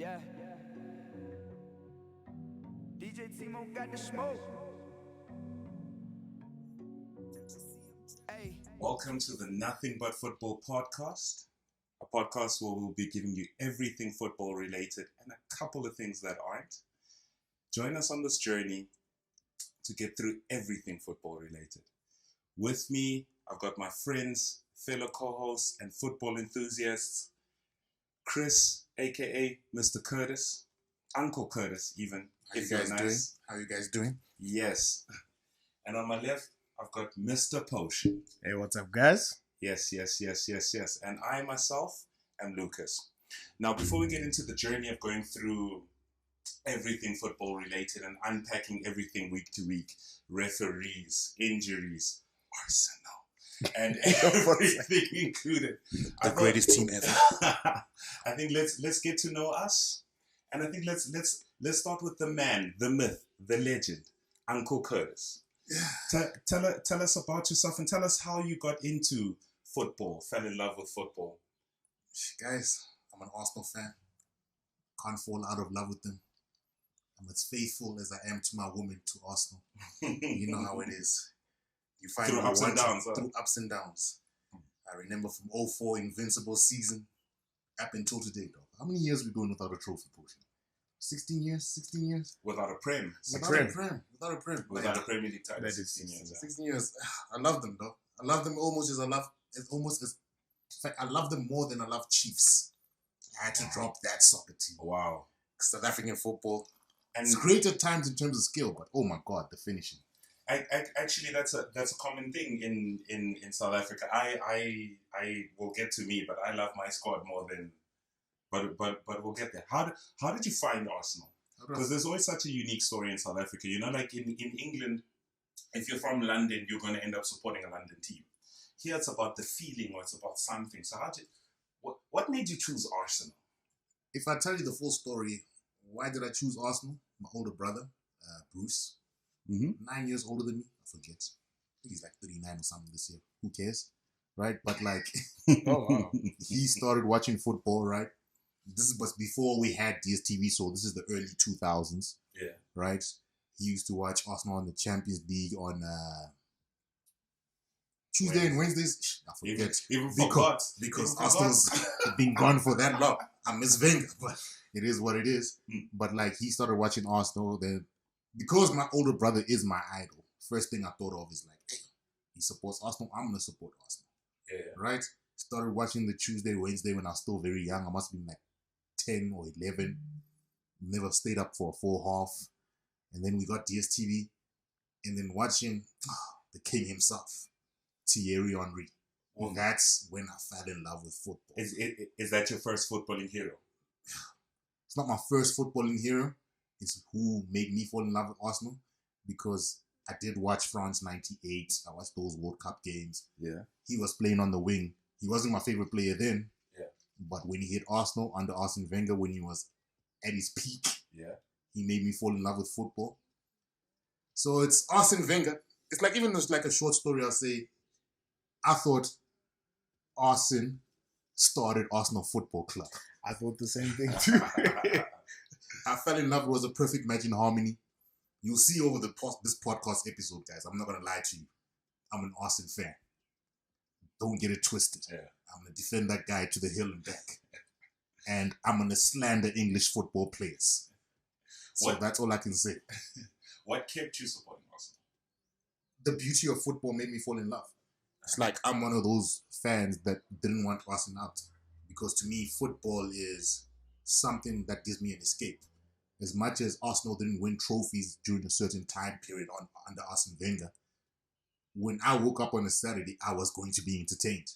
Yeah. DJ Timo got the smoke. Hey. Welcome to the Nothing But Football podcast, a podcast where we'll be giving you everything football related and a couple of things that aren't. Join us on this journey to get through everything football related. With me, I've got my friends, fellow co-hosts, and football enthusiasts, Chris, aka Mr. Curtis, Uncle Curtis, even. How you guys doing? How you guys doing? Yes. And on my left, I've got Mr. Potion. Hey, what's up, guys? Yes. And I myself am Lucas. Now, before we get into the journey of going through everything football related and unpacking everything week to week, referees, injuries, Arsenal, and everything included. The greatest team ever. I think let's get to know us, and I think let's start with the man, the myth, the legend, Uncle Curtis. Tell us about yourself and tell us how you got into football, fell in love with football. Guys, I'm an Arsenal fan. Can't fall out of love with them. I'm as faithful as I am to my woman, to Arsenal. You know how it is. You find Through ups and downs. Through ups and downs. I remember from 2004 Invincible season up until today, dog. How many years we going without a trophy, Potion? 16 years? Without a prem. Without a prem. Without a Premier League title. That is 16 years. 16 years. I love them, though. I love them almost as in fact, I love them more than I love Chiefs. I had to drop that soccer team. Wow. South African football. And It's great at times in terms of skill, but oh my God, the finishing. actually, that's a common thing in South Africa. I will get to me, but I love my squad more than. But we'll get there. How did you find Arsenal? Because there's always such a unique story in South Africa. You know, like in England, if you're from London, you're going to end up supporting a London team. Here it's about the feeling, or it's about something. So what made you choose Arsenal? If I tell you the full story, why did I choose Arsenal? My older brother, Bruce, 9 years older than me. I forget. I think he's like 39 or something this year. Who cares? Right? But like, Oh, wow. he started watching football, right? This was before we had DSTV, so this is the early 2000s. Yeah. Right? He used to watch Arsenal in the Champions League on Tuesday and Wednesdays. I forget. Even forgot. Because Arsenal's been gone for that long. I miss Wenger, but it is what it is. But like, he started watching Arsenal. Then, because my older brother is my idol, first thing I thought of is like, hey, he supports Arsenal. I'm gonna support Arsenal. Yeah. Right? Started watching the Tuesday, Wednesday when I was still very young. I must have been like 10 or 11. Never stayed up for a full half. And then we got DSTV. And then watching the king himself, Thierry Henry. Well, that's when I fell in love with football. Is that your first footballing hero? It's not my first footballing hero. It's who made me fall in love with Arsenal, because I did watch France 98. I watched those World Cup games. Yeah. He was playing on the wing. He wasn't my favorite player then. Yeah. But when he hit Arsenal under Arsene Wenger, when he was at his peak, Yeah. he made me fall in love with football. So it's Arsene Wenger. It's like, even just like a short story, I'll say, I thought Arsene started Arsenal Football Club. I thought the same thing too. I fell in love. It was a perfect match in harmony. You'll see over this podcast episode, guys. I'm not going to lie to you. I'm an Arsene fan. Don't get it twisted. Yeah. I'm going to defend that guy to the hill and back. And I'm going to slander English football players. So that's all I can say. What kept you supporting Arsenal? The beauty of football made me fall in love. It's like I'm one of those fans that didn't want Arsenal out. Because to me, football is something that gives me an escape. As much as Arsenal didn't win trophies during a certain time period under Arsene Wenger, when I woke up on a Saturday, I was going to be entertained.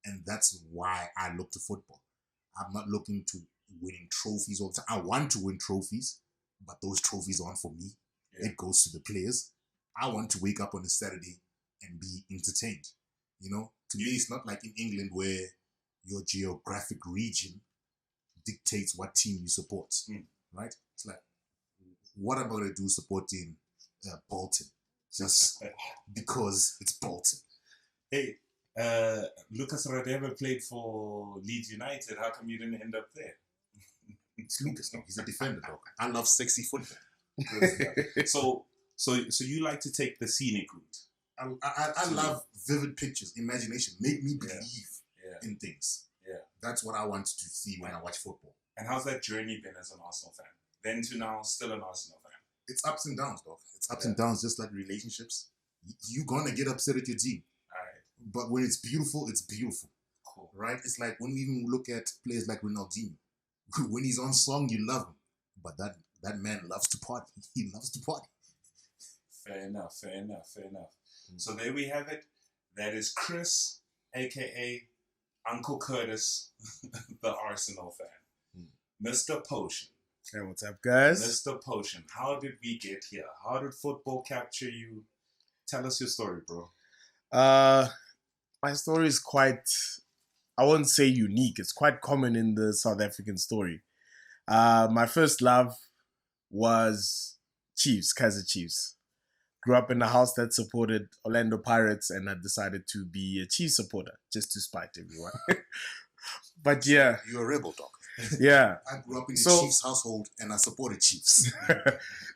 And that's why I look to football. I'm not looking to winning trophies all the time. I want to win trophies, but those trophies aren't for me. Yeah. It goes to the players. I want to wake up on a Saturday and be entertained. You know, to me, it's not like in England where your geographic region dictates what team you support, right? It's like, what am I going to do supporting Bolton? Just because it's Bolton. Hey, Lucas Radebe played for Leeds United. How come you didn't end up there? It's Lucas, dog. He's a defender, dog. I love sexy football. So you like to take the scenic route. I love vivid pictures, imagination. Make me believe Yeah. in things. Yeah. That's what I want to see when I watch football. And how's that journey been as an Arsenal fan? Then to now, still an Arsenal fan. It's ups and downs, dog. It's ups and downs, just like relationships. You're gonna get upset at your team. All right. But when it's beautiful, it's beautiful. Cool. Right? It's like when we even look at players like Ronaldinho. When he's on song, you love him. But that man loves to party. He loves to party. Fair enough. So there we have it. That is Chris, a.k.a. Uncle Curtis, the Arsenal fan. Mr. Potion. Hey, what's up, guys? Mr. Potion, how did we get here? How did football capture you? Tell us your story, bro. My story is quite, I won't say unique. It's quite common in the South African story. My first love was Chiefs, Kaizer Chiefs. Grew up in a house that supported Orlando Pirates, and I decided to be a Chiefs supporter just to spite everyone. But yeah. You're a rebel, dog. Yeah. I grew up in a Chiefs household and I supported Chiefs.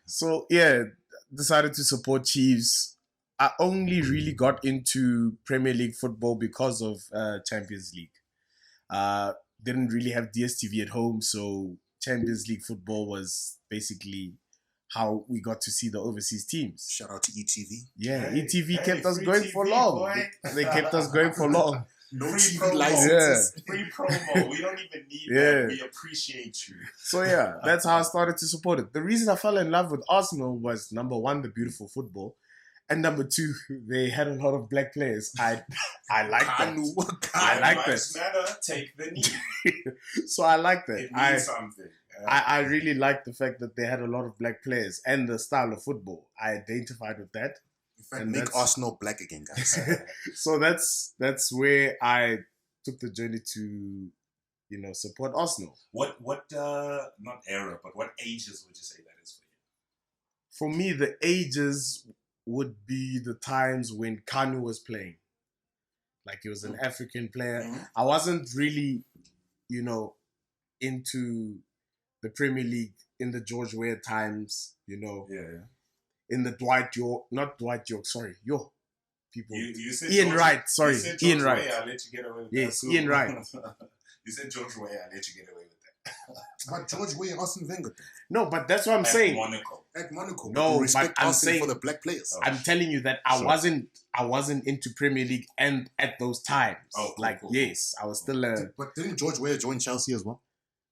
So yeah, decided to support Chiefs. I only really got into Premier League football because of Champions League. Didn't really have DSTV at home, so Champions League football was basically how we got to see the overseas teams. Shout out to ETV. Yeah, ETV kept us going for long. Boy. They kept us going for long. No Free TV promo. licenses. Free promo. We don't even need that. We appreciate you. So yeah, that's how I started to support it. The reason I fell in love with Arsenal was, number one, the beautiful football. And number two, they had a lot of black players. I like that. I like Lives that. matter, take the knee. So I like that. It means something. I really like the fact that they had a lot of black players and the style of football. I identified with that. In fact, And make that's- Arsenal black again, guys. So that's where I took the journey to, support Arsenal. What not era, but what ages would you say that is for you? For me, the ages would be the times when Kanu was playing. Like, he was an African player. Mhm. I wasn't really, into the Premier League in the George Weah times, Yeah. in the people. You said Ian George, Wright, sorry, you said Ian George Wright. Weah, I'll let you get away with Yes, that. Ian Wright. You said George Weah, I'll let you get away with that. But George Weah and Arsene Wenger, No, but that's what I'm saying. Monaco. at Monaco. No, we respect but I'm Arsene saying- for the black players. Oh. I'm telling you that I Sure. wasn't into Premier League and at those times. Oh, cool, cool, yes, I was still But didn't George Weah join Chelsea as well?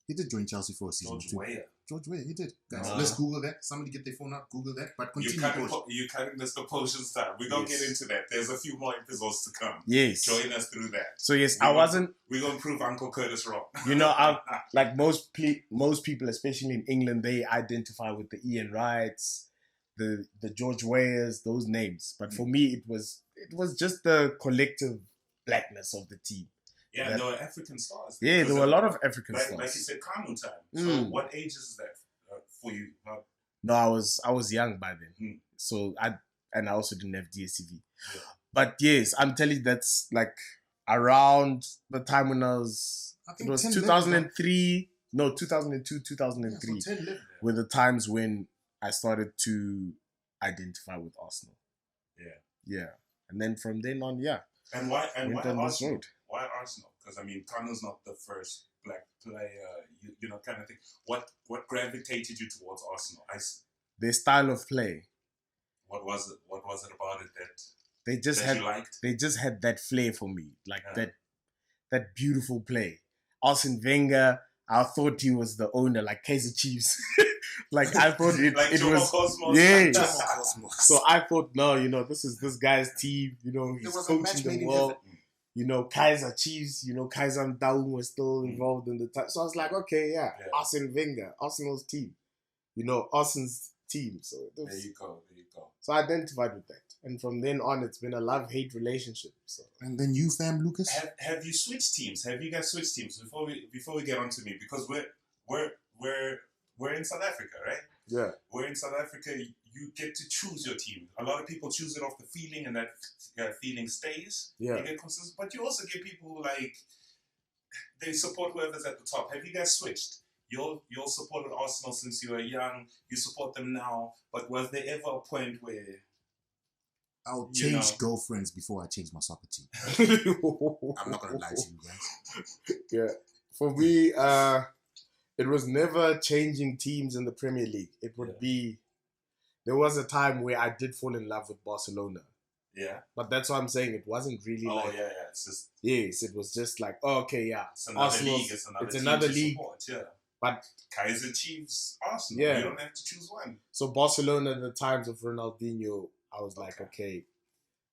He did join Chelsea for a season George too. Weah. George Weah, he did. Guys, Uh, let's Google that. Somebody get their phone out, Google that. But continue. You cutting Mr. Potion's time. We're going to Yes. get into that. There's a few more episodes to come. yes. Join us through that. So yes, We I gonna- wasn't. We're going to prove Uncle Curtis wrong. I like most people, especially in England, they identify with the Ian Wrights, the George Weahs, those names. But for me, it was just the collective blackness of the team. Yeah, That- there were African stars. Yeah, there were a lot of African Like you stars. said, Kanu time. So Mm. what age is that for you? No, I was young by then, Mm. so I also didn't have DSTV. Yeah. But yes, I'm telling you, that's like around the time when it think was 10, 2003, no, 2002, 2003, Yeah, so 10, 11. were the times when I started to identify with Arsenal. Yeah. Yeah. And then from then on, yeah, And why went on this Arsenal? road. Why Arsenal? Because I mean, Kanu's not the first black player, kind of thing. What gravitated you towards Arsenal? Their style of play, What was it? What was it about it that they just you liked? they just had that flair for me, like Yeah. that beautiful play. Arsene Wenger, I thought he was the owner, like Kaizer Chiefs. Like I thought it Jomo was. Cosmos. Yes. Jomo Cosmos. So I thought, no, this is this guy's team. He's was a match coaching made them in well. Kaizer Chiefs. Kaizer Ndaung was still Mm. involved in the time. So I was like, okay, yeah. Arsene Wenger, Arsenal's team. Arsenal's team. So There you go. So I identified with that, and from then on, it's been a love-hate relationship. So And then you, fam, Lucas? Have you switched teams? Have you guys switched teams before we get on to me? Because we're in South Africa, right? yeah, We're in South Africa. You get to choose your team. A lot of people choose it off the feeling, and that feeling stays. Yeah. You get consistent, but you also get people who they support whoever's at the top. Have you guys switched? you'll supported Arsenal since you were young. You support them now. But was there ever a point where I'll you change know. girlfriends before I change my soccer team. I'm not gonna lie to you guys. Yeah. For me, it was never changing teams in the Premier League. It would be. There was a time where I did fall in love with Barcelona, Yeah. but that's what I'm saying. It wasn't really Oh like. yeah. It's just Yes, it was just like, oh, okay, yeah. it's another Arsenal's- league. It's another it's team another to league. support. Yeah. But Kaiser Chiefs, Arsenal. Yeah. You don't have to choose one. so Barcelona, in the times of Ronaldinho, I was like, Okay. okay,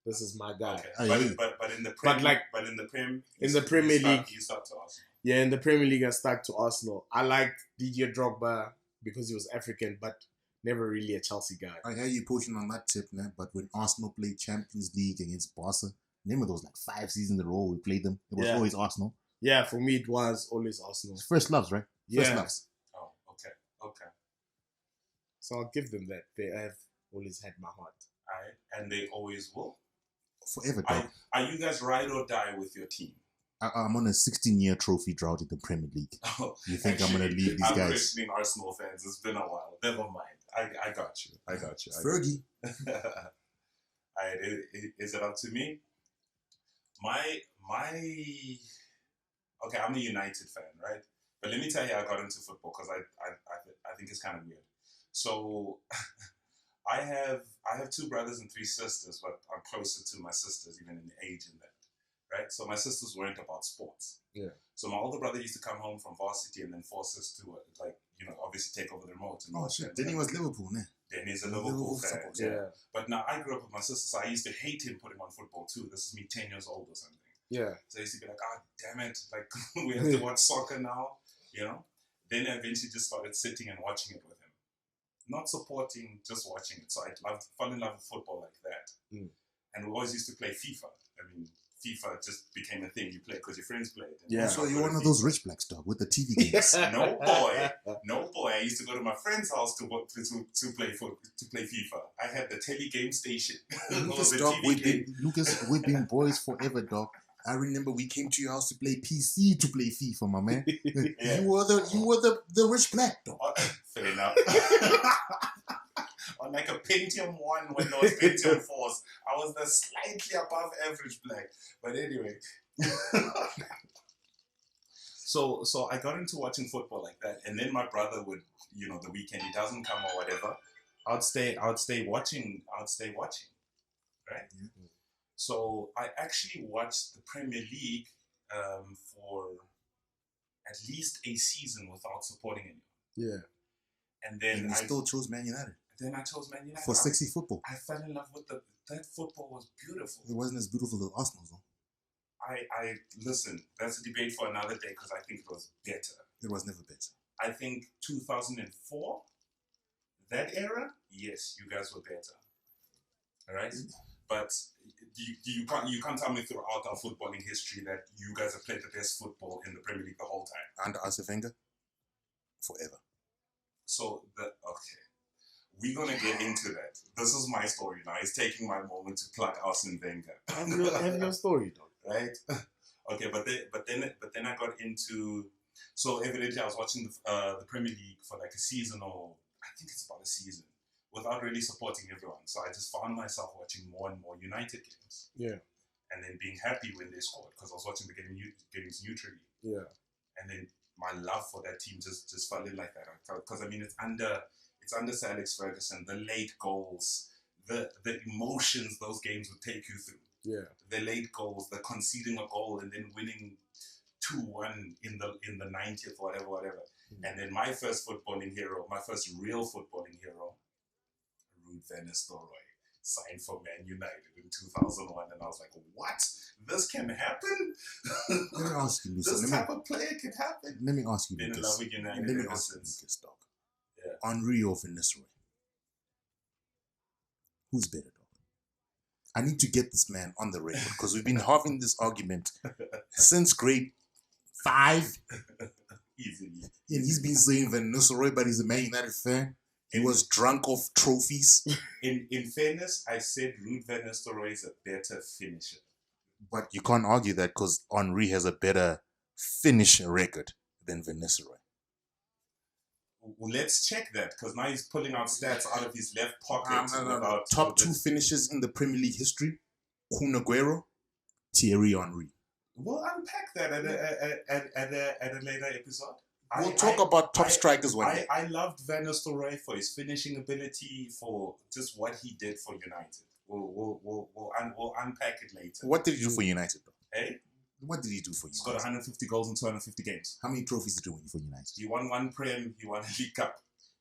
this is my guy. Okay. Oh, But, yeah. but in the Prem, But like- in the Prem, in the Premier League- you stuck to Arsenal. Yeah, in the Premier League, I stuck to Arsenal. I liked Didier Drogba because he was African, but never really a Chelsea guy. I hear you pushing on that tip, man. But when Arsenal played Champions League against Barca, remember those like 5 seasons in a row we played them? It was Yeah. always Arsenal. Yeah, for me, it was always Arsenal. It's first loves, right? First Yeah. loves. Oh, okay. So I'll give them that. They have always had my heart. All right, and they always will. Forever, dog. Are you guys ride or die with your team? I'm on a 16-year trophy drought in the Premier League. You think I'm gonna leave these I'm guys? questioning Arsenal fans. It's been a while. Never mind. I got you. Fergie. Alright, is it up to me? My okay, I'm a United fan, right? But let me tell you how I got into football because I think it's kind of weird. So I have 2 brothers and 3 sisters, but I'm closer to my sisters even in age and that. Right? So my sisters weren't about sports. Yeah. So my older brother used to come home from varsity and then force us to obviously take over the remote. And Oh shit! Then he was Liverpool, man. Then he's a Liverpool fan. supporter. Yeah. But now I grew up with my sister, so I used to hate him putting on football too. This is me 10 years old or something. Yeah. So I used to be like, ah, damn it, like we have to watch soccer now, you know? Then I eventually just started sitting and watching it with him. Not supporting, just watching it. So I fell in love with football like that. Mm. And we always used to play FIFA. I mean, FIFA just became a thing. You play because your friends played. And Yeah. So you're one of those rich blacks, dog, with the TV games. No boy. No boy. I used to go to my friend's house to play FIFA. I had the telly game station. Lucas, The dog, TV game. we've been boys forever, dog. I remember we came to your house to play PC to play FIFA, my man. Yeah. You were the rich black, dog. Fair enough. On like a Pentium 1 when there was Pentium 4s, I was the slightly above average black. But anyway. So I got into watching football like that, and then my brother would, the weekend he doesn't come or whatever. I'd stay watching, right? Yeah. So I actually watched the Premier League for at least a season without supporting anyone. Yeah. And then And you still chose Man United I chose Man United. for sexy football. I fell in love with that football was beautiful. It wasn't as beautiful as Arsenal's, though. I listen, that's a debate for another day because I think it was better. It was never better. I think 2004, that era, yes, you guys were better. All right? But you can't tell me throughout our footballing history that you guys have played the best football in the Premier League the whole time. Under Arsene Wenger, forever. So, okay. We're going to get into that. This is my story now. It's taking my moment to plug Arsene Wenger. Have your story, dog. Right? Okay, but then I got into. So evidently, I was watching the Premier League for like a season, or I think it's about a season, without really supporting everyone. So I just found myself watching more and more United games. Yeah. And then being happy when they scored because I was watching the games neutrally. Yeah. And then my love for that team just fell in like that. Because I mean, it's under Sir Alex Ferguson, the late goals, the emotions those games would take you through. Yeah. The late goals, the conceding a goal and then winning 2-1 in the 90th, whatever. And then my first real footballing hero, Ruud van Nistlerooy, signed for Man United in 2001, and I was like, what? This can happen? Let me ask you, This Lucas. type of player can happen? Let me ask you, Been in Lucas. love with United Let me ever ask you, since. Lucas, dog. Yeah. Henry or Van Nistelrooy? Who's better, dog? I need to get this man on the record because we've been having this argument since grade 5. Easily. And he's been saying Van Nistelrooy, but he's a Man United fan. He was drunk off trophies. In fairness, I said Ruud van Nistelrooy is a better finisher. But you can't argue that because Henry has a better finish record than Van Nistelrooy. Well, let's check that because now he's pulling out stats out of his left pocket. About top 2 finishes in the Premier League history: Kun Aguero, Thierry Henry. We'll unpack that at a later episode. We'll talk about top strikers one day. I loved Van Nistlerooy for his finishing ability, for just what he did for United. We'll unpack it later. What did he do for United, though? Hey? What did he do for He's United? got 150 goals in 250 games. How many trophies did he win for United? He won 1 Prem, he won a League Cup.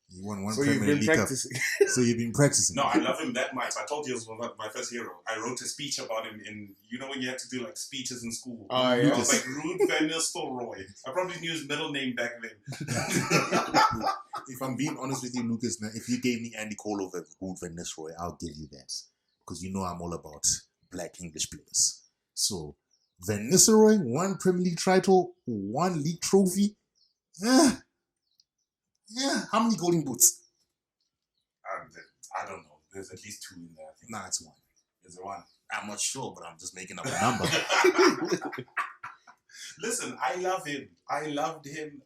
He won 1 So you've Premier been League Cup. practicing. So you've been practicing. No, I love him that much. I told you he was my first hero. I wrote a speech about him in, you know when you had to do like speeches in school? Oh, I yeah. was like Ruud Van Nistlerooy. I probably knew his middle name back then. If I'm being honest with you, Lucas, now, if you gave me Andy Cole over Ruud Van Nistelrooy, I'll give you that. Because you know I'm all about black English players. So, Van Nistelrooy, 1 Premier League title, 1 league trophy. Yeah. How many golden boots? I don't know. There's at least 2 in there, I think. Nah, it's 1. Is there 1? I'm not sure, but I'm just making up a number. Listen, I love him. I loved him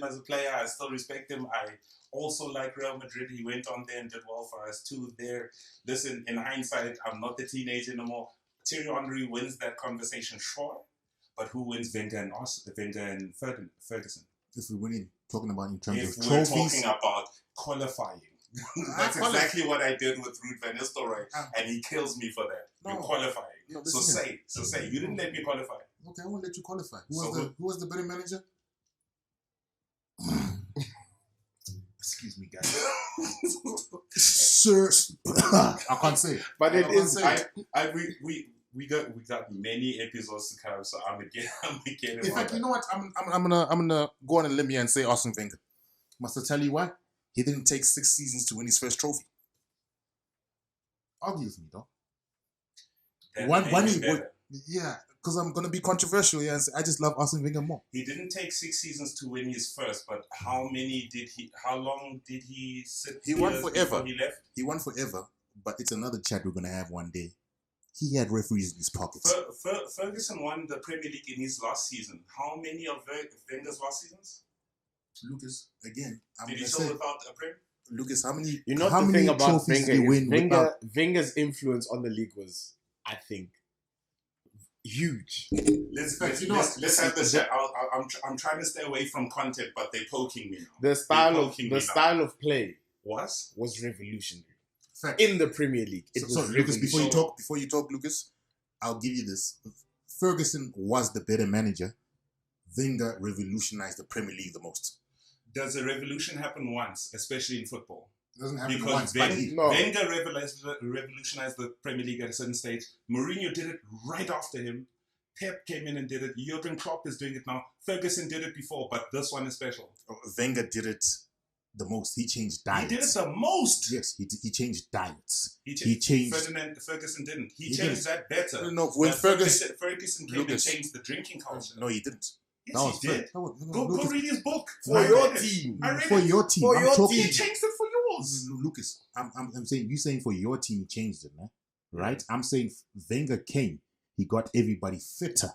as a player. I still respect him. I also like Real Madrid. He went on there and did well for us too there. Listen, in hindsight, I'm not the teenager anymore. Thierry Henry wins that conversation, sure. But who wins Wenger and Ferguson? If we're winning, talking about in terms If of we're trophies. talking about qualifying. That's exactly what I did with Ruud Van Nistelrooy, and he kills me for that. No. You're qualifying. No, so say, you didn't let me qualify. Okay, I won't let you qualify. So Who was the better manager? Excuse me, guys. Sir, I can't say. But it is. We got many episodes to cover, so I'm gonna get him. In fact, you know what? I'm gonna go on a limb here and say Arsene Wenger. Must I tell you why? He didn't take 6 seasons to win his first trophy. Argue with me, though. Yeah, because I'm gonna be controversial here and say I just love Arsene Wenger more. He didn't take 6 seasons to win his first, but how long did he sit? He won forever. He left. He won forever, but it's another chat we're gonna have one day. He had referees in his pockets. Ferguson won the Premier League in his last season. How many of Wenger's last seasons? Lucas, again, Did he still without a Premier? Lucas, how many? You know how the many thing about trophies did he win? Wenger, Wenger's influence on the league was, I think, huge. Let's have this chat. I'm trying to stay away from content, but they're poking me now. The style of play was revolutionary. Fact. In the Premier League. It was Lucas, before you talk, Lucas, I'll give you this. Ferguson was the better manager. Wenger revolutionized the Premier League the most. Does a revolution happen once, especially in football? It doesn't happen Because once. Wenger revolutionized the Premier League at a certain stage. Mourinho did it right after him. Pep came in and did it. Jurgen Klopp is doing it now. Ferguson did it before, but this one is special. Wenger did it the most. He changed diets. He did it the most. Yes, he changed diets. He changed. Ferguson didn't. He changed that better. No, when Ferguson came and changed the drinking culture. No, he didn't. Yes, he did. No, Go read his book. For your team. I read For it. your team. For I'm your talking. He changed it for yours. Lucas, I'm saying, you saying for your team he changed it, man. Right? I'm saying Wenger came. He got everybody fitter.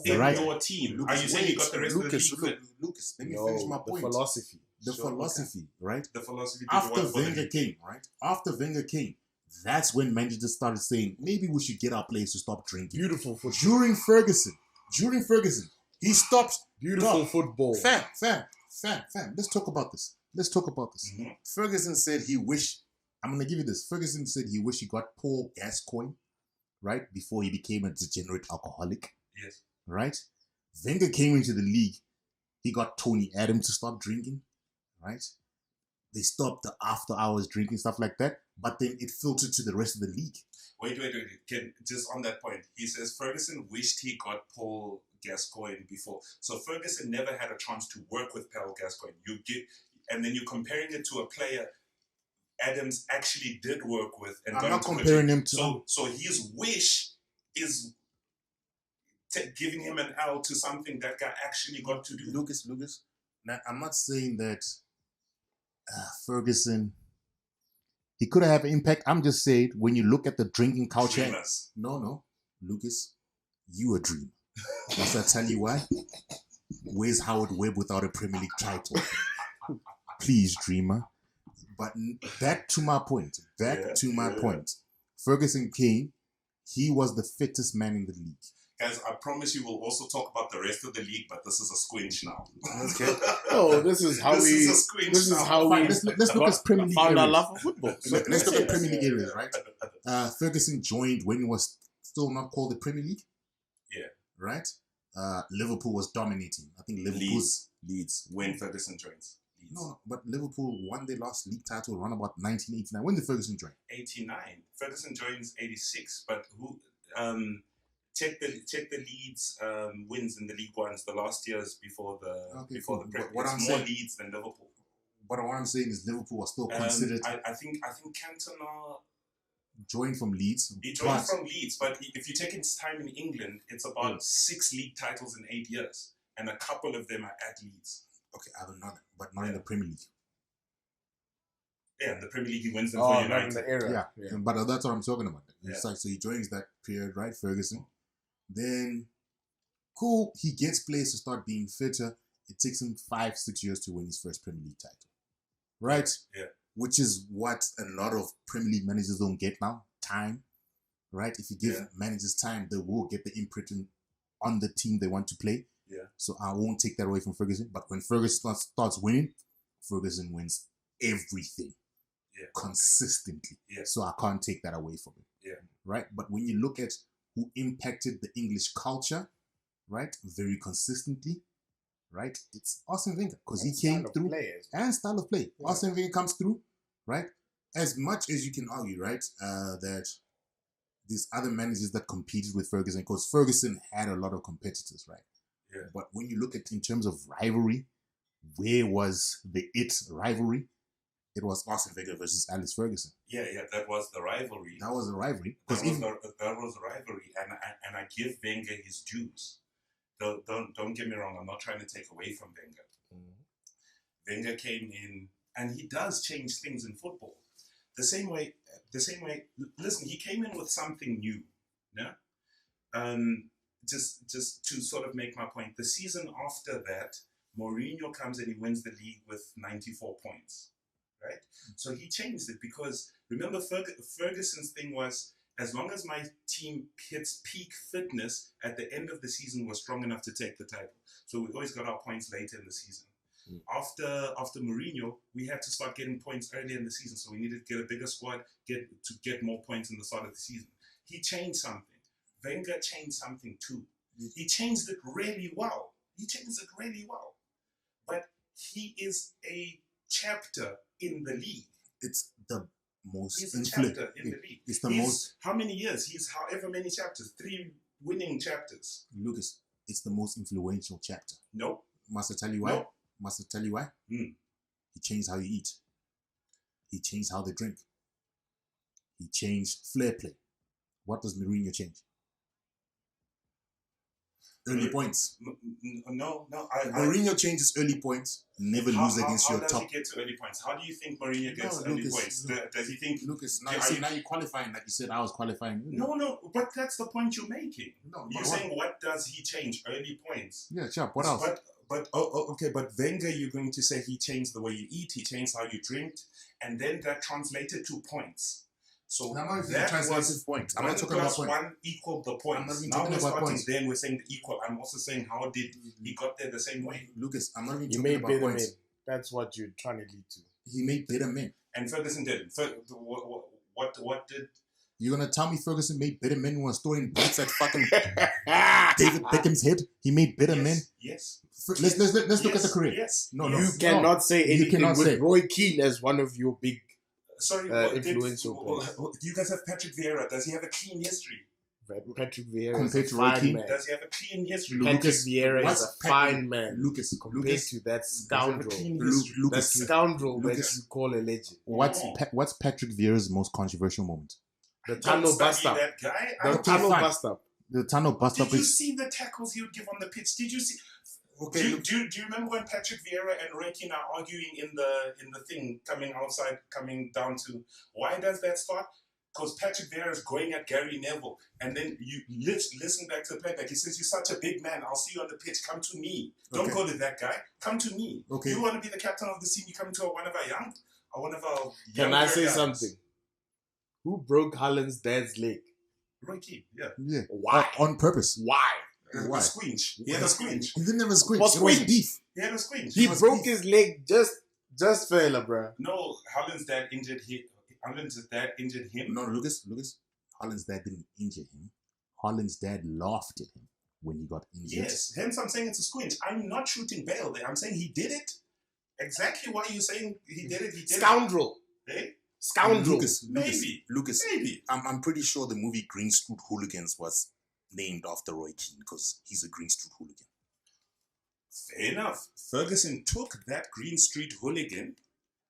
In right? your team. Lucas, Are you saying you got the rest of the league fit? Lucas, let me finish my point. The philosophy. The philosophy, right? The philosophy. After Wenger came, right? After Wenger came, that's when managers started saying, maybe we should get our players to stop drinking. Beautiful football. During Ferguson, he stopped. Beautiful football. Fam. Let's talk about this. Mm-hmm. Ferguson said he wished, I'm going to give you this. Ferguson said he wished he got Paul Gascoigne, right? Before he became a degenerate alcoholic. Yes. Right? Wenger came into the league. He got Tony Adams to stop drinking. Right? They stopped the after hours drinking, stuff like that. But then it filtered to the rest of the league. Wait. Just on that point, he says Ferguson wished he got Paul Gascoigne before. So Ferguson never had a chance to work with Paul Gascoigne. And then you're comparing it to a player Adams actually did work with. And I'm not comparing him to. So his wish is giving him an L to something that guy actually got to do. Lucas. Now, I'm not saying that Ferguson, he could have an impact. I'm just saying when you look at the drinking culture. Dreamers. No. Lucas, you a dreamer. Must I tell you why? Where's Howard Webb without a Premier League title? please, dreamer. But back to my point. Ferguson came. He was the fittest man in the league. Guys, I promise you we'll also talk about the rest of the league, but this is a squinch now. Okay. Oh, this is how This we. is a squinch This is now. how Fine, we. let's look at Premier League found our areas. love for football. Let's look at Premier League areas, right? Ferguson joined when it was still not called the Premier League. Yeah. Right? Liverpool was dominating. I think Liverpool. Leeds. When Ferguson joins. Leeds. No, but Liverpool won their last league title around about 1989. When did Ferguson join? 89. Ferguson joins 86. But who? Check the Leeds wins in the League Ones the last years before the cool. Premier. What I'm more saying- Leeds than Liverpool. But what I'm saying is Liverpool was still considered I think Cantona. joined from Leeds. He joined from Leeds, but if you take his time in England, it's about 6 league titles in 8 years, and a couple of them are at Leeds. Okay, I don't know that, but not in the Premier League. Yeah, in the Premier League he wins them Oh, for not in United. the era. Yeah. But that's what I'm talking about. It's Yeah. like, so he joins that period, right, Ferguson. Then, cool, he gets players to start being fitter. It takes him 5-6 years to win his first Premier League title. Right? Yeah. Which is what a lot of Premier League managers don't get now. Time. Right? If you give managers time, they will get the imprint on the team they want to play. Yeah. So I won't take that away from Ferguson. But when Ferguson starts winning, Ferguson wins everything. Yeah. Consistently. Yeah. So I can't take that away from him. Yeah. Right? But when you look at who impacted the English culture, right, very consistently, right, it's Arsene Wenger, because he came through and style of play. Yeah. Arsene Wenger comes through, right? As much as you can argue, right, that these other managers that competed with Ferguson, because Ferguson had a lot of competitors, right? Yeah. But when you look at in terms of rivalry, where was the rivalry? It was Arsene Wenger versus Alex Ferguson. Yeah, that was the rivalry. That was a rivalry. That was the rivalry, and I give Wenger his dues. Don't get me wrong. I'm not trying to take away from Wenger. Mm-hmm. Wenger came in, and he does change things in football. The same way. Listen, he came in with something new. Yeah. Just to sort of make my point. The season after that, Mourinho comes and he wins the league with 94 points. Right? So he changed it because remember Ferguson's thing was as long as my team hits peak fitness at the end of the season, we're strong enough to take the title. So we always got our points later in the season. After Mourinho, we had to start getting points early in the season. So we needed to get a bigger squad, get more points in the start of the season. He changed something. Wenger changed something too. He changed it really well. But he is a chapter in the league. It's the most He's a chapter in the league. It's the He's, most. How many years? He's however many chapters. 3 winning chapters. Lucas, it's the most influential chapter. Nope. Must I tell you why? Nope. Must I tell you why? He changed how you eat. He changed how they drink. He changed flair play. What does Mourinho change? Early points. No. Mourinho changes early points. Never lose against your top. How does he get to early points? How do you think Mourinho gets early points? Does he think... Lucas, now you're qualifying like you said I was qualifying. No, but that's the point you're making. No, you're saying what does he change? Early points. Yeah, sure. What else? But Wenger, you're going to say he changed the way you eat, he changed how you drink, and then that translated to points. So that was points. I'm not talking about 1 equaled the points. Now we're starting then we're saying the equal. I'm also saying how did he got there the same way? Lucas, I'm not even You talking made about better points. men. That's what you're trying to lead to. He made better men. And Ferguson didn't. What did... You're going to tell me Ferguson made better men who was throwing boots at fucking David Beckham's head? He made better men? Yes. Let's look at the career. Yes. No, you cannot say anything with say. Roy Keane as one of your big Sorry, influential players. Do you guys have Patrick Vieira? Does he have a clean history? Patrick Vieira Compared is to a Roy fine Keane? man. Does he have a clean history? Patrick Vieira is a fine man. Lucas, compared to that scoundrel. That Lucas, scoundrel that you call a legend. What's Patrick Vieira's most controversial moment? The tunnel bust up. That guy. The tunnel bust up. The tunnel bust up Did you is... see the tackles he would give on the pitch? Did you see? Okay. Do you remember when Patrick Vieira and Roy Keane are arguing in the thing coming outside, coming down to why does that start? because Patrick Vieira is going at Gary Neville, and then you listen back to the playback. He says, "You're such a big man. I'll see you on the pitch. Come to me. Don't go to that guy. Come to me. Okay. You want to be the captain of the team? You come to one of our young, or one of our. Can I say guys. something? Who broke Haaland's dad's leg? Roy Keane, yeah. Yeah. Why? On purpose. Why? Why? A squinch. He had a squinch. He didn't have a squinch. Was It was squinch. beef. He had a squinch. He was broke beef. his leg just fella, bro. No, Haaland's dad injured him. Haaland's dad injured him. No, Lucas. Haaland's dad didn't injure him. Haaland's dad laughed at him when he got injured. Yes, hence I'm saying it's a squinch. I'm not shooting Bale there. I'm saying he did it. Exactly why you're saying he did it. He did Scoundrel. it. Eh? Scoundrel. Lucas, Maybe. I'm pretty sure the movie Green Street Hooligans was named after Roy Keane because he's a Green Street hooligan. Fair enough. Ferguson took that Green Street hooligan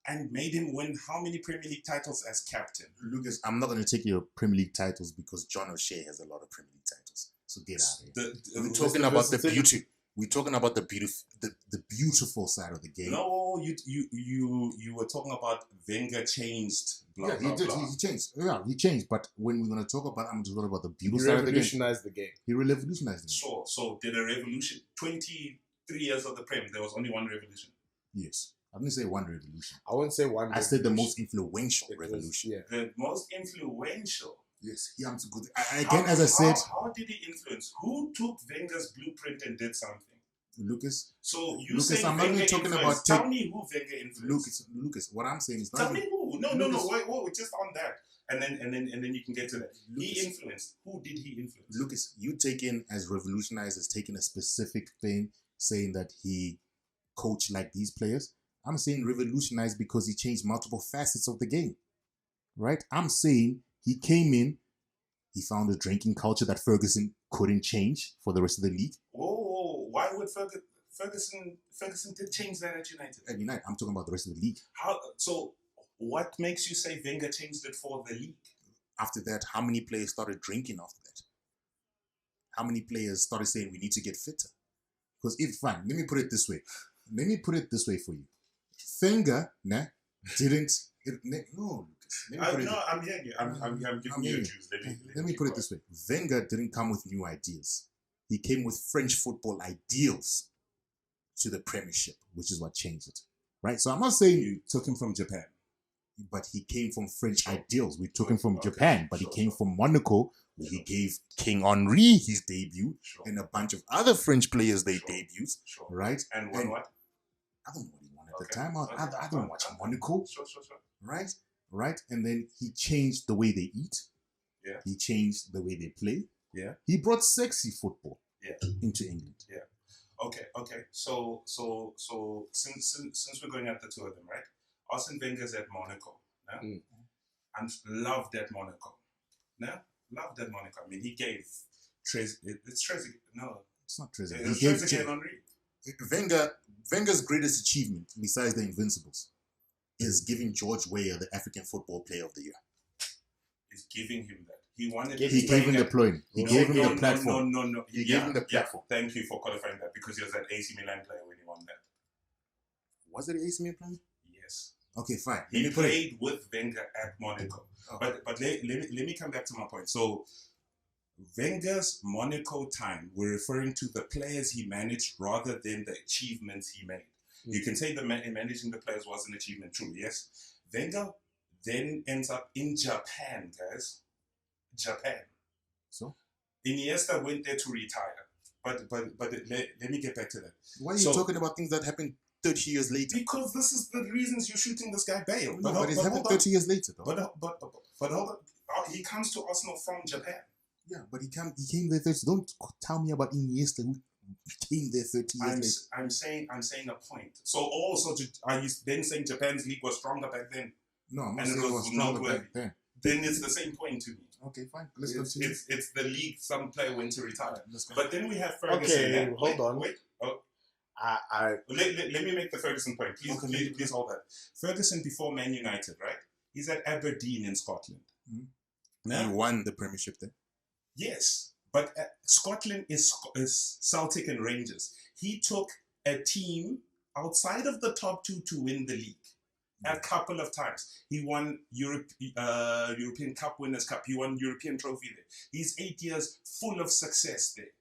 and made him win how many Premier League titles as captain? Lucas, I'm not going to take your Premier League titles because John O'Shea has a lot of Premier League titles. So get out of here. We're talking about the beauty. We're talking about the beautiful side of the game. No, you were talking about Wenger changed. Blah, yeah, blah, he did. blah. He changed. Yeah, he changed. But when we're going to talk about, I'm just talking about the He beautiful side of the game. revolutionized the game. He revolutionized it. Sure. So did a revolution? 23 years of the Prem, there was only one revolution. Yes. I didn't say one revolution. I wouldn't say one. I said the revolution. most influential It was- revolution. yeah. The most influential. Yes, he to good. Again, as I said, how did he influence? Who took Wenger's blueprint and did something? Lucas. So you Lucas, saying I'm not Wenger even talking influenced. about Tell me who Wenger influenced. Lucas. What I'm saying is not Tell even- me who. No. Lucas. Wait, just on that, and then you can get to that. He Lucas. influenced. Who did he influence? Lucas, you taking as revolutionized as taking a specific thing, saying that he coached like these players. I'm saying revolutionized because he changed multiple facets of the game. Right? I'm saying he came in, he found a drinking culture that Ferguson couldn't change for the rest of the league. Whoa, why would Ferguson did change that at United? At United, I'm talking about the rest of the league. How? So what makes you say Wenger changed it for the league? After that, how many players started drinking after that? How many players started saying we need to get fitter? Because let me put it this way. Let me put it this way for you. Wenger, didn't. No, Lucas. I'm hearing you. I'm giving you a choose. Let me put it this way. Wenger didn't come with new ideas. He came with French football ideals to the Premiership, which is what changed it. Right? So I'm not saying You took him from Japan. but he came from French ideals. We took him from Japan, but he came from Monaco, where he gave King Henri his debut and a bunch of other French players their debuts, right? And what? I don't know what he won at the time. I don't watch Monaco, Sure. right? And then he changed the way they eat. Yeah. He changed the way they play. Yeah. He brought sexy football Yeah. into England. Okay. So since we're going at the two of them, right? Arsene Wenger's at Monaco. Yeah? Mm. And loved at Monaco. Yeah? Loved at Monaco. I mean, he gave it's Trezeguet. No, It's not Trezeguet. it's He gave Trezeguet and Henry. Wenger's greatest achievement, besides the Invincibles, is giving George Weah the African Football Player of the Year. Is giving him that. He wanted. He gave him the ploy. He gave him the platform. No. He gave him the platform. Thank you for qualifying that because he was an AC Milan player when he won that. Was it AC Milan player? Yes. Okay, fine. He played with Wenger at Monaco. Oh. But let me come back to my point. So Wenger's Monaco time, we're referring to the players he managed rather than the achievements he made. You can say the managing the players was an achievement, true, yes. Wenger then ends up in Japan, guys. Japan. So? Iniesta went there to retire. But let me get back to that. Why are you talking about things that happened 30 years later? Because this is the reasons you're shooting this guy Bale. No, but it happened 30 years later, though. But hold on. He comes to Arsenal from Japan. Yeah, but he came there 30. Don't tell me about Iniesta who came there 30 years later. I'm saying a point. So also, are you then saying Japan's league was stronger back then? No, I'm not And it saying it was was stronger noteworthy. back then. Then it's the same point to me. Okay, fine. Let's continue. It's the league some player went to retire. Let's go. But then we have Ferguson. Okay, hold on. Wait. Oh, I let me make the Ferguson point. Please hold that. Ferguson before Man United, right? He's at Aberdeen in Scotland. He won the Premiership there. Yes, but Scotland is Celtic and Rangers. He took a team outside of the top two to win the league. A couple of times. He won European Cup Winners' Cup. He won European Trophy there. He's 8 years full of success there.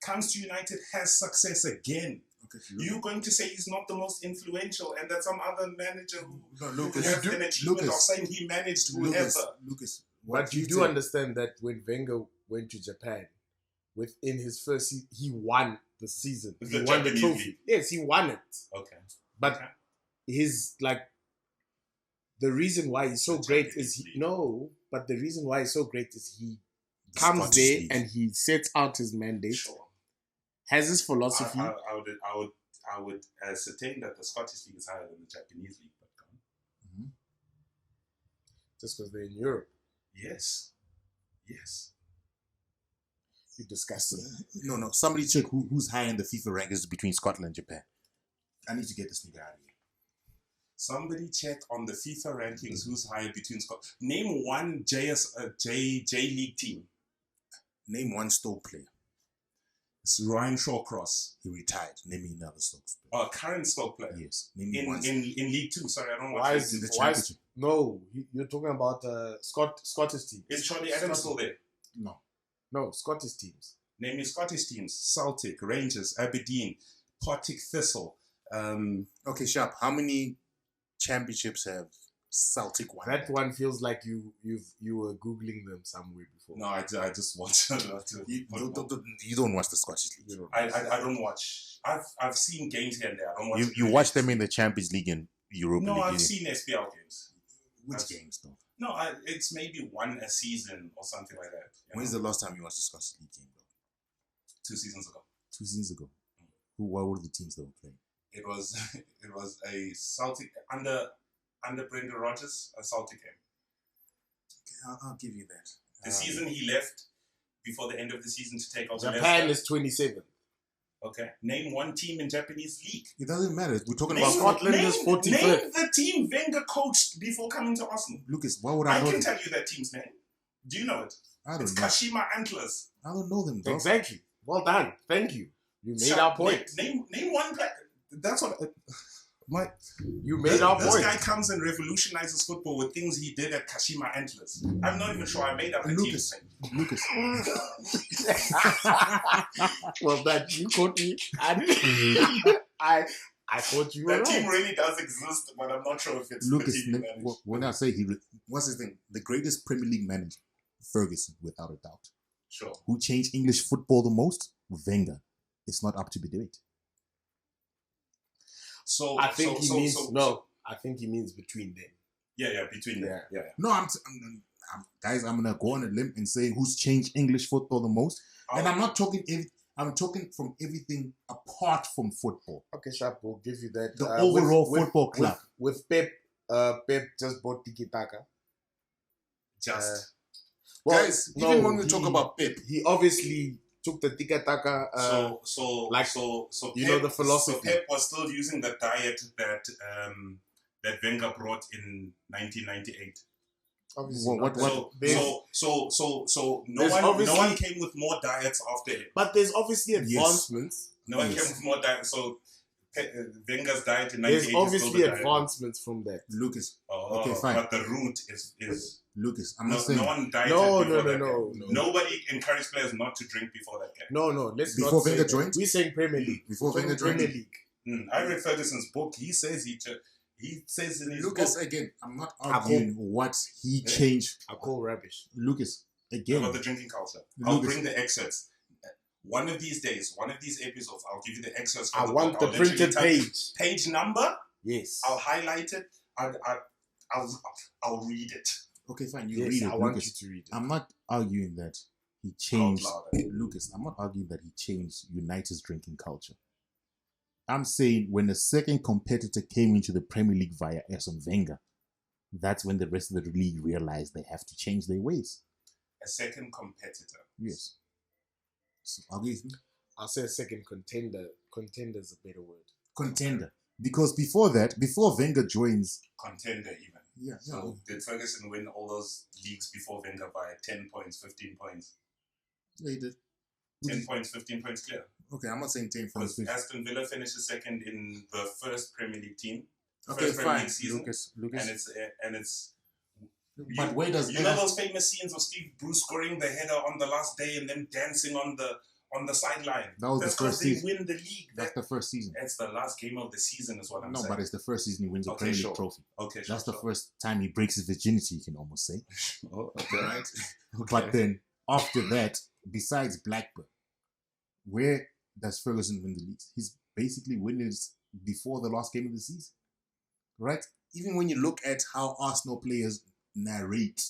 Comes to United, has success again. Okay, you're going to say he's not the most influential and that some other manager who has an achievement of saying he managed whoever. Lucas, but you do understand that when Wenger went to Japan, within his first season, he won the season. He won the trophy. League. Yes, he won it. Okay. But his, like, the reason why he's so great is but the reason why he's so great is he comes there and he sets out his mandate, has his philosophy. I would ascertain that the Scottish League is higher than the Japanese League, but just because they're in Europe. Yes. You discussed it. No. Somebody check who's high in the FIFA rankings between Scotland and Japan. I need to get this nigga out of here. Somebody check on the FIFA rankings who's higher between Scotland. Name one J League team. Name one Stoke player. It's Ryan Shawcross. He retired. Name me another Stoke player. Oh, current Stoke player. Yes. Name me in League 2. Sorry, I don't watch why is the championship. No, you're talking about Scottish teams. Is Charlie Adams still there? No, Scottish teams. Name me Scottish teams. Celtic, Rangers, Aberdeen, Partick Thistle. Okay, Sharp. How many championships have Celtic won? That one feels like you were Googling them somewhere before. No, I just watch. You don't watch the Scottish League. I don't watch. I've seen games here and there. I don't watch. You watch them in the Champions League and Europa League. No, I've seen SPL games. Which games though? No, it's maybe one a season or something like that. When's the last time you watched the Scottish League game though? 2 seasons ago. 2 seasons ago. What were the teams that were playing? It was a Celtic under Brendan Rodgers, a Celtic game. Okay, I'll give you that. The season he left before the end of the season to take over. Japan is 27th. Okay. Name one team in Japanese league. It doesn't matter. We're talking about Scotland is 45th. Name the team Wenger coached before coming to Arsenal. Lucas, why would I know? I can tell you that team's name. Do you know it? I don't know. Kashima Antlers. I don't know them, bro. Exactly. Well done. Thank you. You made our point. Name one player. That's what. You made our point. This guy comes and revolutionizes football with things he did at Kashima Antlers. I'm not even sure I made up the team's name. Lucas. Well, that you caught me. I thought you were that team really does exist, but I'm not sure if it's Lucas. the team you when I say what's his thing? The greatest Premier League manager, Ferguson, without a doubt. Sure. Who changed English football the most? Wenger. It's not up to debate. So I think I think he means between them. Yeah, between them. Yeah. No, guys, I'm gonna go on a limb and say who's changed English football the most. And I'm not talking. I'm talking from everything apart from football. Okay, Sharp, we'll give you that. The overall football club. With Pep, Pep just bought Tiki Taka. Guys, even when we talk about Pep, he obviously took the Tiki Taka. So you know the philosophy. So Pep was still using the diet that Wenger brought in 1998. Obviously, no one came with more diets after him. But there's obviously advancements. No one came with more diets. So Wenger's diet in 98 there's obviously advancements from that. Lucas. Oh, okay, fine. But the root is Lucas. I'm not saying no one dieted before that game. Nobody encouraged players not to drink before that game. No. Before Wenger joined, we're saying Premier League. Before Wenger joined, Premier League. I read Ferguson's book. He says in his Lucas book, again. I'm not arguing what he changed. I call rubbish. Lucas again about the drinking culture. I'll bring the excerpts. One of these days, one of these episodes, I'll give you the excerpts. I want the printed page number. Yes. I'll highlight it. I'll read it. Okay, fine. You read it. I want you to read it. I'm not arguing that he changed. Lucas, I'm not arguing that he changed United's drinking culture. I'm saying when the second competitor came into the Premier League via Arsene Wenger, that's when the rest of the league realized they have to change their ways. A second competitor. Yes. So, I'll say a second contender. Contender is a better word. Contender. Because before Wenger joins... Contender even. Yeah. So did Ferguson win all those leagues before Wenger by 10 points, 15 points? Yeah, he did. 10 points, 15 points clear. Okay, I'm not saying 10 points. Aston Villa finished second in the first Premier League team. Okay, first Premier fine, League season, Lucas. and it's. But where does you know those famous scenes of Steve Bruce scoring the header on the last day and them dancing on the sideline? That was That's the first because season. they win the league. That's the first season. It's the last game of the season, is what I'm saying. No, but it's the first season he wins the Okay, Premier League sure. trophy. Okay, sure. That's the first time he breaks his virginity, you can almost say. Oh, okay, right. But then after that, besides Blackburn, where does Ferguson win the league? He's basically winning it before the last game of the season, right? Even when you look at how Arsenal players narrate,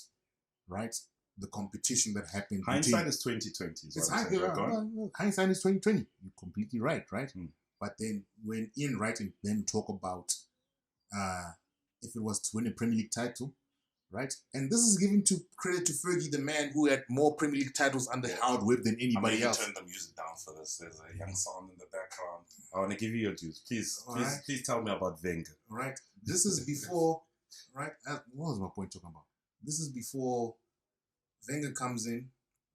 right, the competition that happened. Hindsight is 2020. It's hindsight is 2020. You're completely right, right? But then when Ian Wright and them talk about if it was to win a Premier League title, right? And this is given to credit to Fergie, the man who had more Premier League titles under Howard Webb than anybody else. Turn the music down for this. There's a young sound in the background. I want to give you your dues. Please tell me about Wenger. Right. This is before, right? What was my point talking about? This is before Wenger comes in,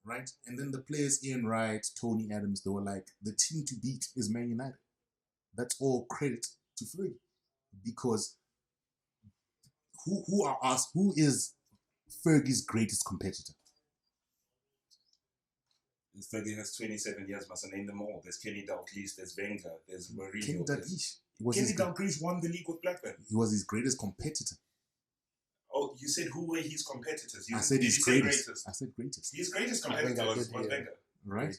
right? And then the players, Ian Wright, Tony Adams, they were like, the team to beat is Man United. That's all credit to Fergie. Because who is Fergie's greatest competitor? Fergie has 27 years, must I name them all? There's Kenny Dalglish, there's Wenger, there's Mourinho. Kenny Dalglish. Kenny Dalglish won the league with Blackburn. He was his greatest competitor. Oh, you said who were his competitors? I said his greatest. I said greatest. His greatest competitor was Wenger. Right.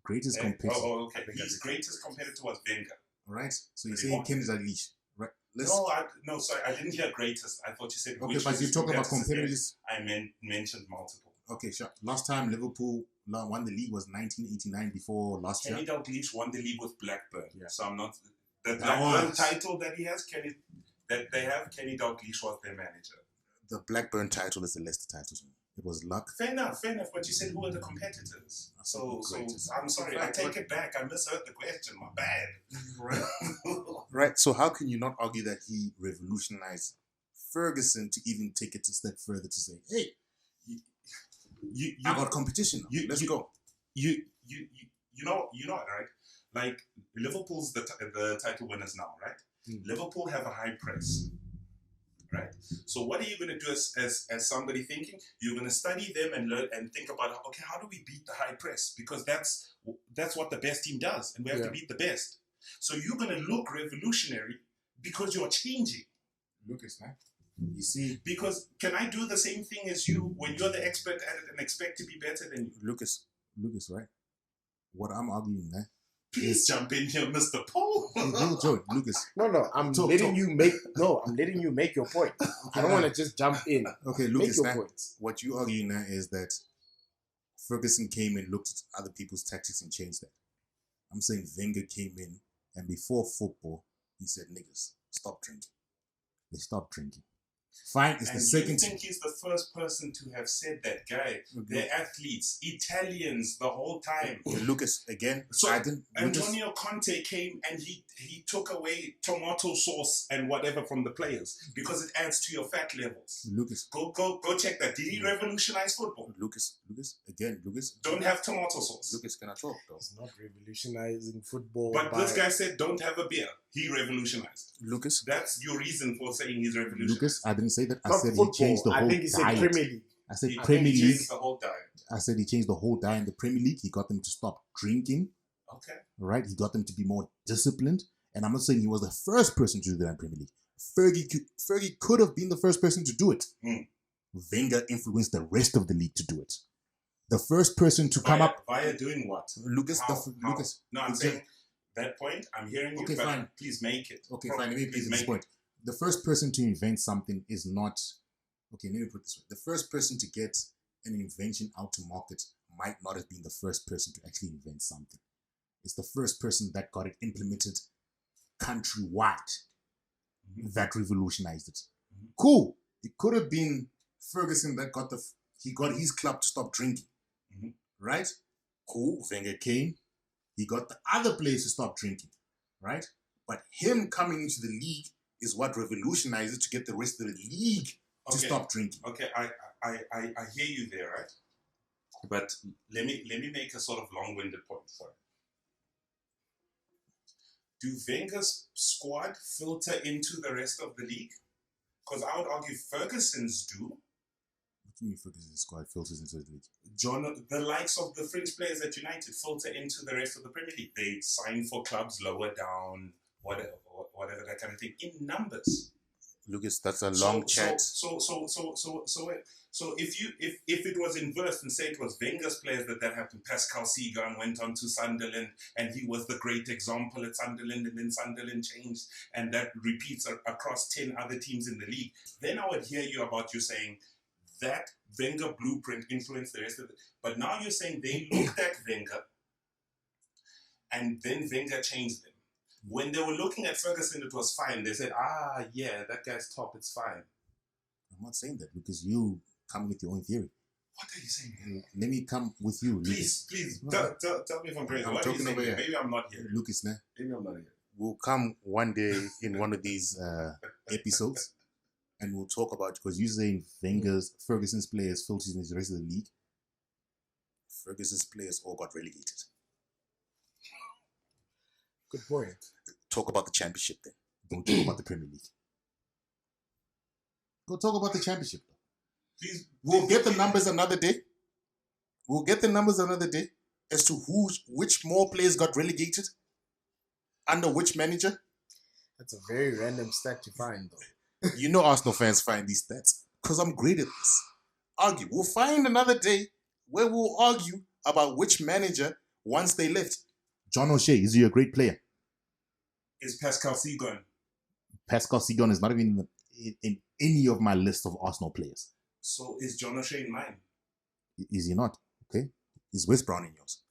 Greatest competitor. Oh, okay. His greatest competitor was Wenger. Right. So you're saying Kenny Dalglish. Right. No, sorry, I didn't hear greatest. I thought you said. Okay, but you talk about competitors. I mentioned multiple. Okay, sure. Last time Liverpool won the league was 1989 before last year. Kenny Dalglish won the league with Blackburn. Yeah. So I'm not the Blackburn title that he has. Kenny Dalglish was their manager. The Blackburn title is the Leicester title. It was luck. Fair enough. But you said who are the competitors? So I'm sorry. I take it back. I misheard the question. My bad. Right. Right. So how can you not argue that he revolutionized Ferguson to even take it a step further to say, hey, you got competition. Let's go. You know what, right? Like Liverpool's the title winners now, right? Liverpool have a high press. Right. So what are you going to do as somebody thinking? You're going to study them and learn and think about, okay, how do we beat the high press? Because that's what the best team does, and we have to beat the best. So you're going to look revolutionary because you're changing. Lucas, man. You see, because can I do the same thing as you when you're the expert at it and expect to be better than you? Lucas, right? What I'm arguing, man. Please jump in here, Mr. Paul. Lucas. No, I'm letting you make your point. I don't want to just jump in. Okay, Lucas, make your points. What you argue now is that Ferguson came and looked at other people's tactics and changed that. I'm saying Wenger came in and before football, he said, niggas, stop drinking. They stopped drinking. Fine, it's the second. I think he's the first person to have said that, guy. They're athletes, Italians the whole time. Lucas, again, so Antonio Conte came and he took away tomato sauce and whatever from the players because it adds to your fat levels. Lucas, go check that. Did he revolutionize football? Lucas, don't have tomato sauce. Lucas, can I talk though? He's not revolutionizing football. But this guy said, don't have a beer. He revolutionized. Lucas, that's your reason for saying he's revolutionized. Lucas, I didn't say that. I said he changed the whole diet. I think he said Premier League. I said Premier League. The whole diet. I said he changed the whole diet in the Premier League. He got them to stop drinking. Okay. Right? He got them to be more disciplined. And I'm not saying he was the first person to do that in Premier League. Fergie could have been the first person to do it. Wenger influenced the rest of the league to do it. The first person to come up. Via doing what? Lucas. Lucas. No, I'm saying that point. I'm hearing you. Okay, but fine. Please make it. Okay, fine. Let me please make this point. The first person to invent something is not. Okay, let me put it this way. The first person to get an invention out to market might not have been the first person to actually invent something. It's the first person that got it implemented countrywide that revolutionized it. Cool. It could have been Ferguson that got his club to stop drinking. Right? Cool. Wenger came. He got the other players to stop drinking. Right? But him coming into the league is what revolutionized it to get the rest of the league to stop drinking. Okay, I hear you there, right? But let me make a sort of long-winded point. Sorry. do Wenger's squad filter into the rest of the league? Because I would argue Ferguson's do. What do you mean Ferguson's squad filters into the league? The likes of the French players at United filter into the rest of the Premier League. They sign for clubs lower down, whatever that kind of thing, in numbers. Lucas, that's a long chat. So if it was inverse and say it was Wenger's players that happened, Pascal Segan went on to Sunderland and he was the great example at Sunderland, and then Sunderland changed, and that repeats across 10 other teams in the league, then I would hear you about you saying that Wenger blueprint influenced the rest of it. But now you're saying they looked at Wenger and then Wenger changed them. When they were looking at Ferguson, it was fine. They said, yeah, that guy's top, it's fine. I'm not saying that, because you come with your own theory. What are you saying? Let me come with you, Lucas. Please, tell me if I'm crazy. I'm What are you talking saying? over here. Maybe I'm not here. Lucas, nah? Maybe I'm not here. We'll come one day in one of these episodes and we'll talk about, because you're saying Ferguson's players filtered into the rest of the league. Ferguson's players all got relegated. Good point. Talk about the championship then. Don't talk about the Premier League. Go talk about the championship. Please. We'll get the numbers another day. We'll get the numbers another day as to which more players got relegated under which manager. That's a very random stat to find, though. You know Arsenal fans find these stats because I'm great at this. Argue. We'll find another day where we'll argue about which manager once they left. John O'Shea, is he a great player? Is Pascal Segan? Pascal Segan is not even in any of my list of Arsenal players. So is John O'Shea in mine? Is he not? Okay. Is West Brown in yours?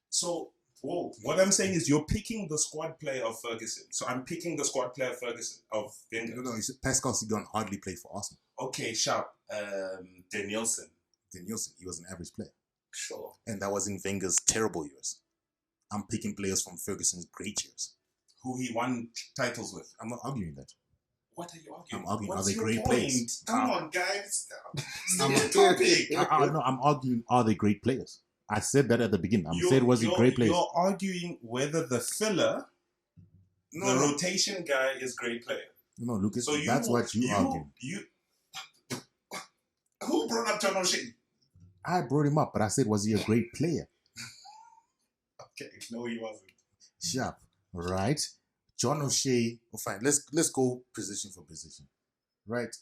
So, what I'm saying is you're picking the squad player of Ferguson. So I'm picking the squad player of Ferguson, of Wenger. No, Pascal Segan hardly played for Arsenal. Okay, sharp. Danielson. He was an average player. Sure. And that was in Wenger's terrible years. I'm picking players from Ferguson's great years. Who he won titles with. I'm not arguing that. What are you arguing? I'm arguing, What's are they your great point? players? Come on, guys. I'm topic. I'm arguing, are they great players? I said that at the beginning. I said, was he great players? You're arguing whether the filler, the rotation guy, is great player. No, Lucas, So that's what you argue. Who brought up John O'Shea? I brought him up, but I said, was he a great player? Okay, no, he wasn't. Sharp, right? John O'Shea. Oh, fine. Let's go position for position, right?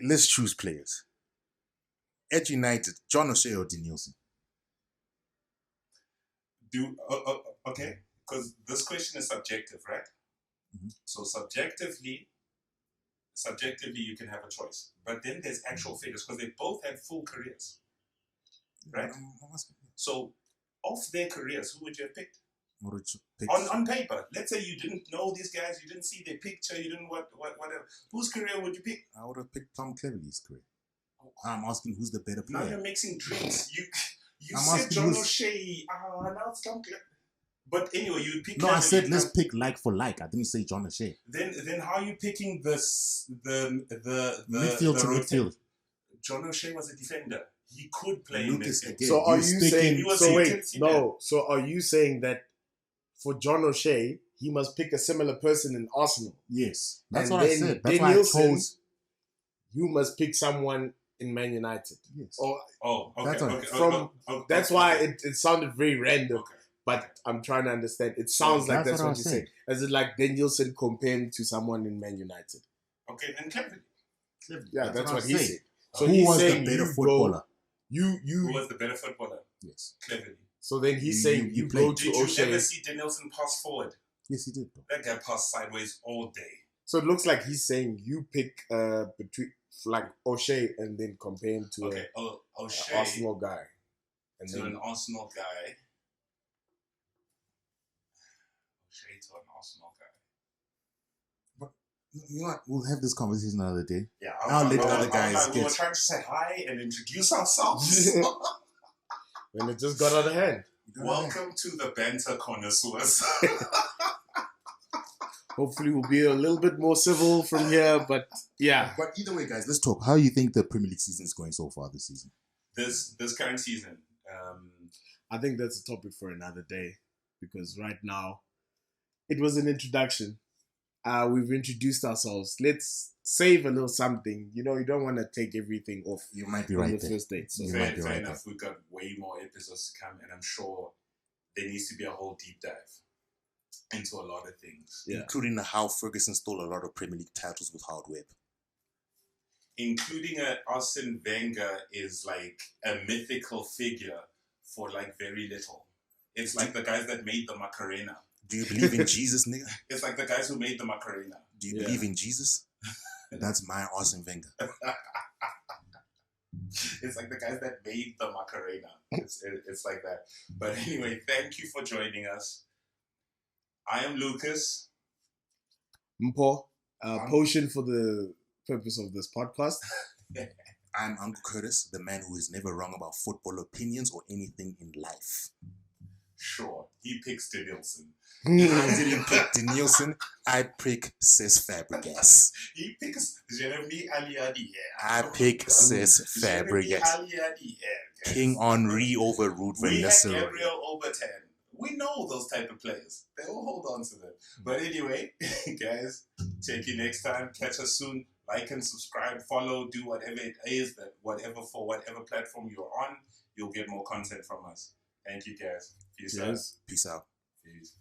Let's choose players. At United, John O'Shea or Danielson? Okay, because this question is subjective, right? Mm-hmm. So subjectively, you can have a choice, but then there's actual figures because they both had full careers, right? So, of their careers, who would you have picked? On paper, let's say you didn't know these guys, you didn't see their picture, you didn't whatever. Whose career would you pick? I would have picked Tom Cleverley's career. I'm asking who's the better player. Now you're mixing drinks. You I'm said John O'Shea. Now it's Tom Cleverley. But anyway, you pick. No, I said let's pick like for like. I didn't say John O'Shea. Then how are you picking this the midfield to midfield? John O'Shea was a defender. He could play in midfield. Again, So are you saying? So wait, no. So are you saying that for John O'Shea, he must pick a similar person in Arsenal? Yes, that's And what I then said. That's Danielson, why I chose. You must pick someone in Man United. Yes. Okay. That's why it sounded very random. Okay. But I'm trying to understand. It sounds like that's what I what was you're saying. Is it like Danielson comparing to someone in Man United? Okay, then Cleverley. Yeah, that's what he saying. said. So who he's was saying the better you footballer? Who was the better footballer? Yes. Cleverley. So then he's saying you go to Did you O'Shea. ever see Danielson pass forward? Yes, he did. Bro. That guy passed sideways all day. So it looks like he's saying you pick between like O'Shea and then compare him to Okay, an O'Shea Arsenal guy. And to then an Arsenal guy. O'Shea to an Arsenal guy. You know what? We'll have this conversation another day. Yeah, I'll let other guys we were get. trying to say hi and introduce ourselves. when it just got out of hand. Welcome to the banter connoisseurs. Hopefully we'll be a little bit more civil from here, but yeah. But either way, guys, let's talk. How do you think the Premier League season is going so far this season? This current season. I think that's a topic for another day because right now it was an introduction. We've introduced ourselves. Let's save a little something. You know, you don't want to take everything off. You might be on right the there. first date. So You might be Fair right enough. We've got way more episodes to come, and I'm sure there needs to be a whole deep dive into a lot of things. yeah. Including how Ferguson stole a lot of Premier League titles with hard web. Including Arsene Wenger is like a mythical figure for like very little. It's like the guys that made the Macarena. Do you believe in Jesus, nigga? It's like the guys who made the Macarena. Do you believe in Jesus? That's my Arsene Wenger. It's like the guys that made the Macarena. It's like that. But anyway, thank you for joining us. I am Lucas. Mpo, potion for the purpose of this podcast. I'm Uncle Curtis, the man who is never wrong about football opinions or anything in life. Sure, he picks Danielson. I didn't pick Danielson, I pick Cesc Fabregas. He picks Jeremy Aliadi. I pick Cesc Fabregas. King Henri over Ruud van We had Nistlerooy. Gabriel Obertan. We know those type of players. They will hold on to them. But anyway, guys, check you next time. Catch us soon. Like and subscribe, follow, do whatever it is that whatever platform you're on, you'll get more content from us. Thank you, guys. Peace out. Peace out. Peace.